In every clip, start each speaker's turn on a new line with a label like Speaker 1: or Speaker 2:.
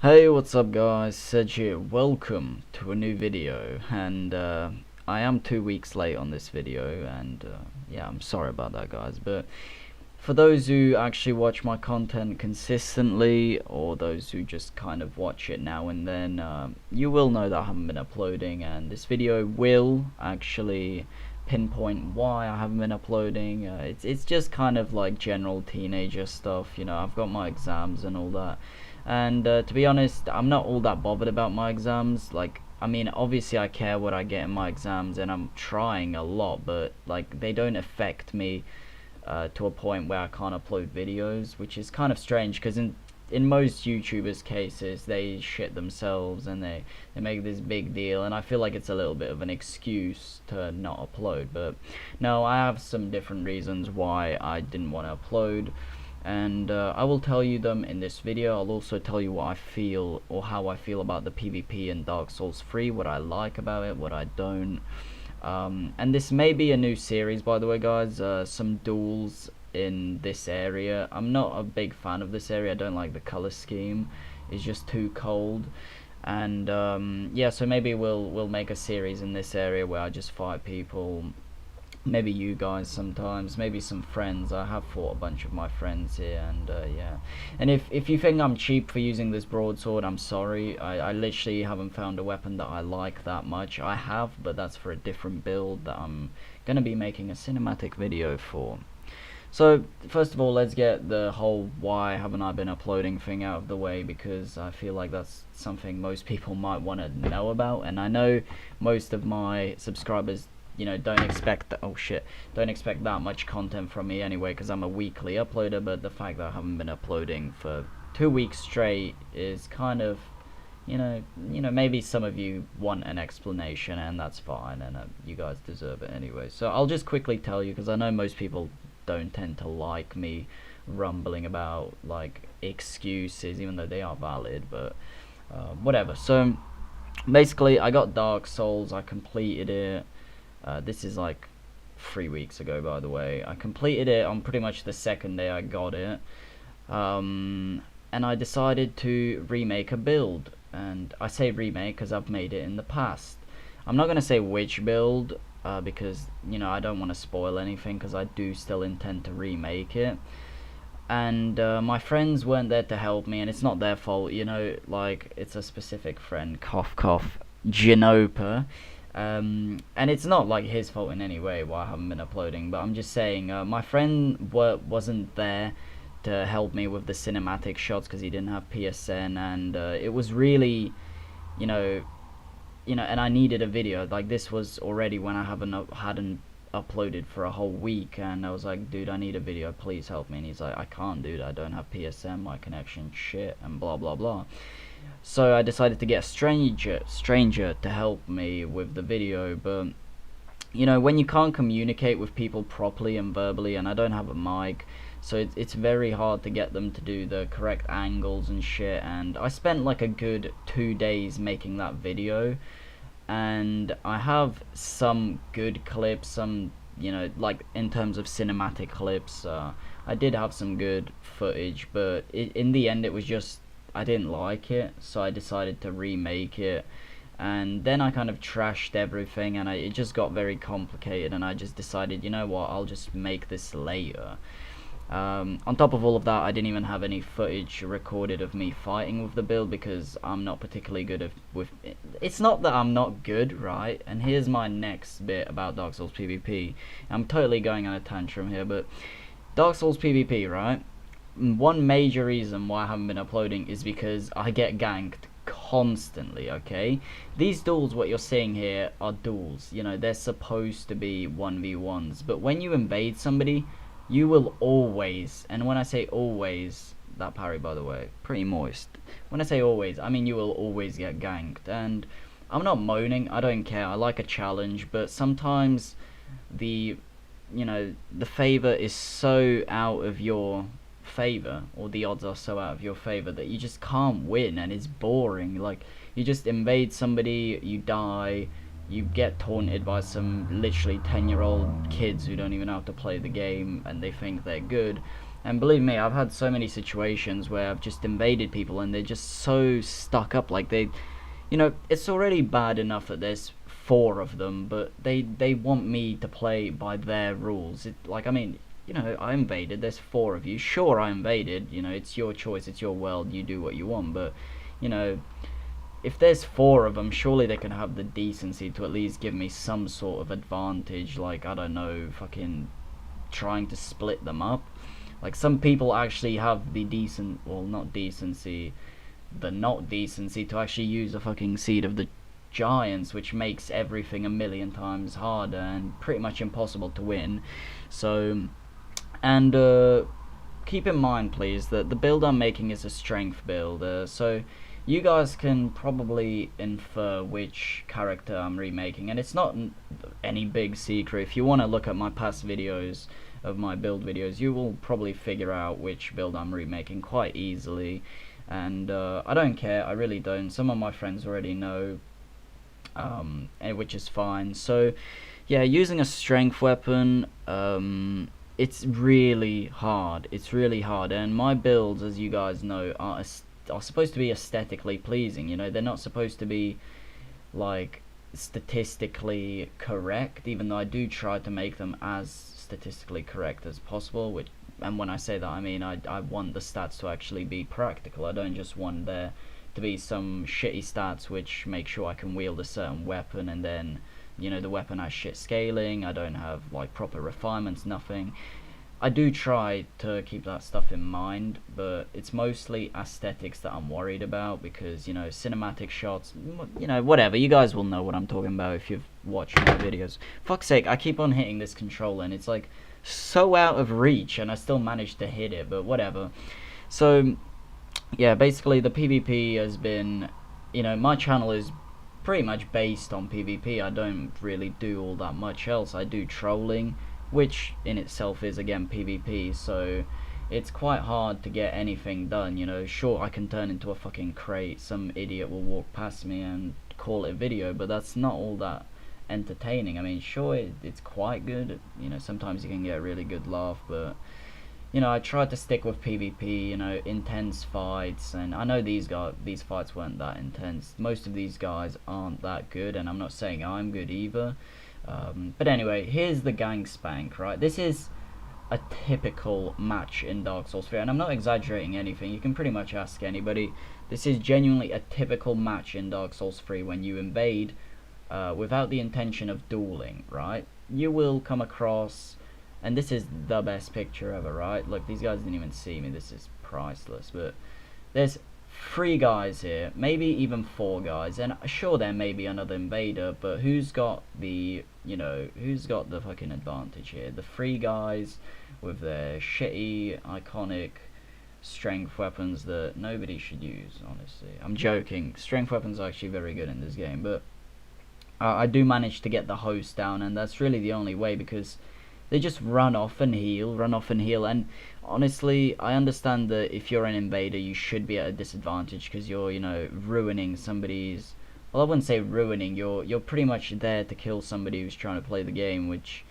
Speaker 1: Hey, what's up guys, Sedge here. Welcome to a new video, and I am 2 weeks late on this video, and yeah, I'm sorry about that guys, but for those who actually watch my content consistently, or those who just kind of watch it now and then, you will know that I haven't been uploading, and this video will actually pinpoint why I haven't been uploading. It's just kind of like general teenager stuff, you know. I've got my exams and all that, and to be honest, I'm not all that bothered about my exams. Like, I mean, obviously I care what I get in my exams, and I'm trying a lot, but like, they don't affect me to a point where I can't upload videos, which is kind of strange, because in most YouTubers' cases, they shit themselves and they make this big deal, and I feel like it's a little bit of an excuse to not upload. But no, I have some different reasons why I didn't want to upload, and I will tell you them in this video. I'll also tell you what I feel, or how I feel about the PvP in Dark Souls 3, what I like about it, what I don't. And this may be a new series, by the way guys, some duels in this area. I'm not a big fan of this area. I don't like the color scheme, it's just too cold. And yeah, so maybe we'll make a series in this area where I just fight people, maybe you guys sometimes, maybe some friends. I have fought a bunch of my friends here, and yeah. And if you think I'm cheap for using this broadsword, I'm sorry. I literally haven't found a weapon that I like that much. I have, but that's for a different build that I'm gonna be making a cinematic video for. So first of all, let's get the whole why haven't I been uploading thing out of the way, because I feel like that's something most people might want to know about, and I know most of my subscribers, you know, don't expect that. Oh shit, don't expect that much content from me anyway, because I'm a weekly uploader. But the fact that I haven't been uploading for 2 weeks straight is kind of, you know, maybe some of you want an explanation, and that's fine, and you guys deserve it anyway. So I'll just quickly tell you, because I know most people don't tend to like me rumbling about like excuses, even though they are valid, but whatever. So basically, I got Dark Souls, I completed it. This is like 3 weeks ago, by the way. I completed it on pretty much the second day I got it, and I decided to remake a build. And I say remake because I've made it in the past. I'm not gonna say which build, because, you know, I don't want to spoil anything, because I do still intend to remake it. And my friends weren't there to help me, and it's not their fault, you know. Like, it's a specific friend, cough cough, Genopa. And it's not like his fault in any way why I haven't been uploading, but I'm just saying, my friend wasn't there to help me with the cinematic shots because he didn't have PSN, and it was really, you know, and I needed a video. Like, this was already when I hadn't uploaded for a whole week, and I was like, dude, I need a video, please help me. And he's like, I can't, dude, I don't have PSN, my connection shit, and blah blah blah. So I decided to get a stranger to help me with the video. But, you know, when you can't communicate with people properly and verbally, and I don't have a mic, so it's very hard to get them to do the correct angles and shit. And I spent like a good 2 days making that video, and I have some good clips, some, you know, like in terms of cinematic clips, I did have some good footage, but in the end it was just, I didn't like it, so I decided to remake it. And then I kind of trashed everything, and it just got very complicated, and I just decided, you know what, I'll just make this later. On top of all of that, I didn't even have any footage recorded of me fighting with the build, because I'm not particularly good with it. It's not that I'm not good, right? And here's my next bit about Dark Souls PvP. I'm totally going on a tantrum here, but Dark Souls PvP, right? One major reason why I haven't been uploading is because I get ganked constantly, okay? These duels, what you're seeing here, are duels. You know, they're supposed to be 1v1s, but when you invade somebody, you will always, and when I say always, that parry, by the way, pretty moist. When I say always, I mean you will always get ganked. And I'm not moaning, I don't care, I like a challenge, but sometimes the, you know, the favor is so out of your favor, or the odds are so out of your favor, that you just can't win, and it's boring. Like, you just invade somebody, you die, you get taunted by some literally 10-year-old kids who don't even know how to play the game, and they think they're good, And believe me, I've had so many situations where I've just invaded people and they're just so stuck up. Like it's already bad enough that there's 4 of them, but they want me to play by their rules. Like, I mean, I invaded. There's 4 of you. Sure, I invaded. It's your choice. It's your world. You do what you want. But you know, if there's 4 of them, surely they can have the decency to at least give me some sort of advantage. Like, I don't know, fucking trying to split them up. Like, some people actually have the not decency to actually use a fucking Seed of the Giants, which makes everything a million times harder and pretty much impossible to win. So, and keep in mind, please, that the build I'm making is a strength build. So you guys can probably infer which character I'm remaking, and it's not any big secret. If you want to look at my past videos of my build videos, you will probably figure out which build I'm remaking quite easily. And I don't care, I really don't. Some of my friends already know, which is fine. So yeah, using a strength weapon, it's really hard. And my builds, as you guys know, are supposed to be aesthetically pleasing. They're not supposed to be like statistically correct, even though I do try to make them as statistically correct as possible. And when I say that, I mean I want the stats to actually be practical. I don't just want there to be some shitty stats which make sure I can wield a certain weapon, and then the weapon has shit scaling. I don't have like proper refinements, nothing. I do try to keep that stuff in mind, but it's mostly aesthetics that I'm worried about, because cinematic shots, whatever, you guys will know what I'm talking about if you've watched my videos. Fuck's sake, I keep on hitting this controller and it's like so out of reach, and I still managed to hit it, but whatever. So yeah, basically the PvP has been, my channel is pretty much based on PvP. I don't really do all that much else. I do trolling, which in itself is again PvP, so it's quite hard to get anything done. Sure, I can turn into a fucking crate, some idiot will walk past me and call it a video, but that's not all that entertaining. I mean, sure, it's quite good, sometimes you can get a really good laugh, but I tried to stick with PvP, intense fights, and I know these fights weren't that intense. Most of these guys aren't that good, and I'm not saying I'm good either. But anyway, here's the gang spank, right? This is a typical match in Dark Souls 3, and I'm not exaggerating anything. You can pretty much ask anybody. This is genuinely a typical match in Dark Souls 3 when you invade without the intention of dueling, right? You will come across, and this is the best picture ever, right? Look, these guys didn't even see me. This is priceless, but there's 3 guys here, maybe even 4 guys, and sure, there may be another invader, but who's got the fucking advantage here? The 3 guys with their shitty, iconic strength weapons that nobody should use, honestly. I'm joking. Strength weapons are actually very good in this game, but I do manage to get the host down, and that's really the only way, because they just run off and heal, and honestly, I understand that if you're an invader, you should be at a disadvantage, because you're, ruining somebody's, well, I wouldn't say ruining, you're pretty much there to kill somebody who's trying to play the game, which,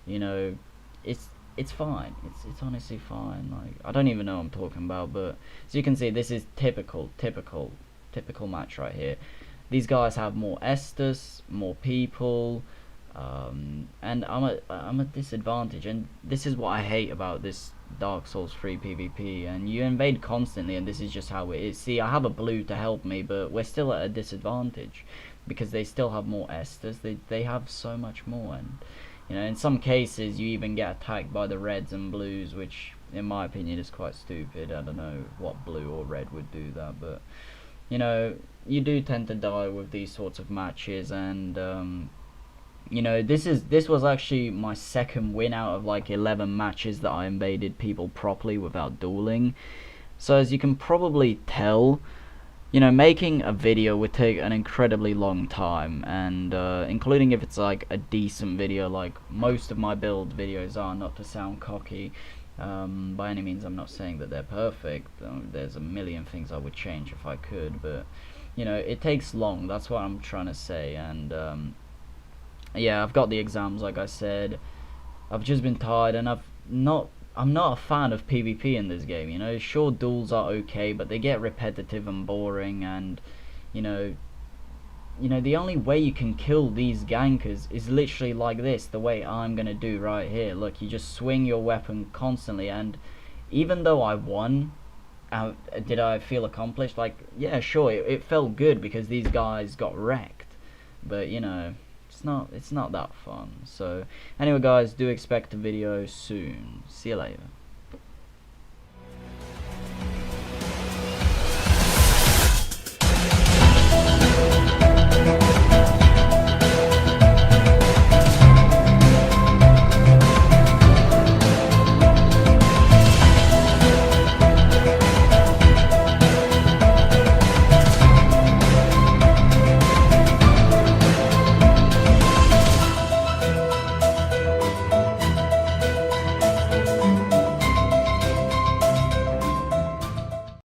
Speaker 1: it's fine, it's honestly fine. Like, I don't even know what I'm talking about, but as you can see, this is typical match right here. These guys have more Estus, more people, and I'm a disadvantage, and this is what I hate about this Dark Souls 3 PvP. And you invade constantly, and this is just how it is. See, I have a blue to help me, but we're still at a disadvantage because they still have more Estus. They have so much more, and in some cases you even get attacked by the reds and blues, which in my opinion is quite stupid. I don't know what blue or red would do that, but you do tend to die with these sorts of matches. And this was actually my 2nd win out of like 11 matches that I invaded people properly without dueling. So as you can probably tell, making a video would take an incredibly long time, and including if it's like a decent video, like most of my build videos are, not to sound cocky. By any means, I'm not saying that they're perfect. There's a million things I would change if I could, but it takes long. That's what I'm trying to say. And yeah, I've got the exams, like I said. I've just been tired, and I've not I'm not a fan of PvP in this game. You know, sure, duels are okay, but they get repetitive and boring, and you know, the only way you can kill these gankers is literally like this, the way I'm gonna do right here. Look, you just swing your weapon constantly, and even though I won, did I feel accomplished? Like, yeah, sure, it felt good because these guys got wrecked, but you know, it's not that fun. So anyway, guys, do expect a video soon. See you later.